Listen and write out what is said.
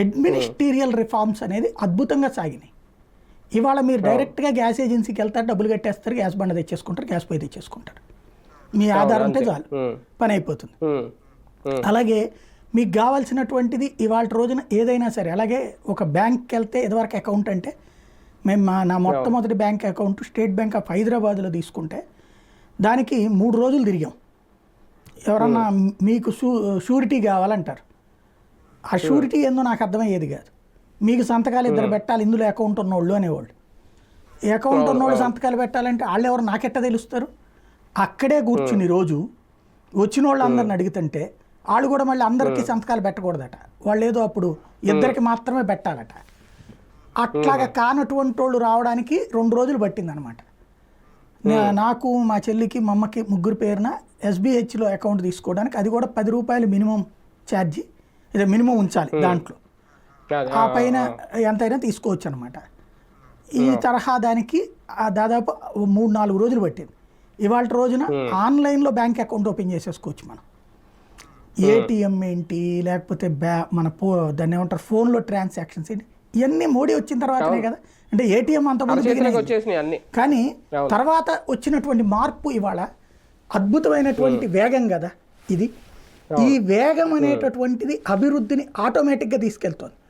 అడ్మినిస్ట్రీరియల్ reforms అనేది అద్భుతంగా సాగినాయి. ఇవాళ మీరు డైరెక్ట్గా గ్యాస్ ఏజెన్సీకి వెళ్తారు, డబ్బులు కట్టేస్తారు, గ్యాస్ బండ తెచ్చేసుకుంటారు, గ్యాస్ పొయ్యి తెచ్చేసుకుంటారు. మీ ఆధార్ ఉంటే చాలు, పని అయిపోతుంది. అలాగే మీకు కావాల్సినటువంటిది ఇవాళ రోజున ఏదైనా సరే, అలాగే ఒక బ్యాంక్కి వెళ్తే ఇదివరకు అకౌంట్ అంటే మేము నా మొట్టమొదటి bank account state bank of హైదరాబాద్లో తీసుకుంటే దానికి 3 రోజులు తిరిగాం. ఎవరన్నా మీకు షూరిటీ కావాలంటారు, ఆ షూరిటీ ఏందో నాకు అర్థమయ్యేది కాదు. మీకు సంతకాలు ఇద్దరు పెట్టాలి, ఇందులో అకౌంట్ ఉన్నోళ్ళు అనేవాళ్ళు. ఈ అకౌంట్ ఉన్నోళ్ళు సంతకాలు పెట్టాలంటే వాళ్ళు ఎవరు నాకెట్ట తెలుస్తారు? అక్కడే కూర్చుని రోజు వచ్చిన వాళ్ళు అందరిని అడుగుతుంటే వాళ్ళు కూడా మళ్ళీ అందరికీ సంతకాలు పెట్టకూడదట, వాళ్ళు ఏదో అప్పుడు ఇద్దరికి మాత్రమే పెట్టాలట. అట్లాగా కానటువంటి వాళ్ళు రావడానికి 2 రోజులు పట్టిందనమాట. నాకు మా చెల్లికి మా అమ్మకి ముగ్గురు పేరున ఎస్బీహెచ్లో అకౌంట్ తీసుకోవడానికి, అది కూడా 10 రూపాయలు మినిమం ఛార్జీ, ఇదే మినిమం ఉంచాలి దాంట్లో, ఆ పైన ఎంతైనా తీసుకోవచ్చు అనమాట. ఈ తరహా దానికి దాదాపు 3-4 రోజులు పట్టింది. ఇవాళ రోజున ఆన్లైన్లో బ్యాంక్ అకౌంట్ ఓపెన్ చేసేసుకోవచ్చు మనం. ఏటీఎం ఏంటి, లేకపోతే దాన్ని ఏమంటారు, ఫోన్లో ట్రాన్సాక్షన్స్ ఏంటి, ఇవన్నీ మోడీ వచ్చిన తర్వాతనే కదా. అంటే ఏటీఎం అంతమంది, కానీ తర్వాత వచ్చినటువంటి మార్పు ఇవాళ అద్భుతమైనటువంటి వేగం కదా ఇది. ఈ వేగం అనేటటువంటిది అభివృద్ధిని ఆటోమేటిక్గా తీసుకెళ్తుంది.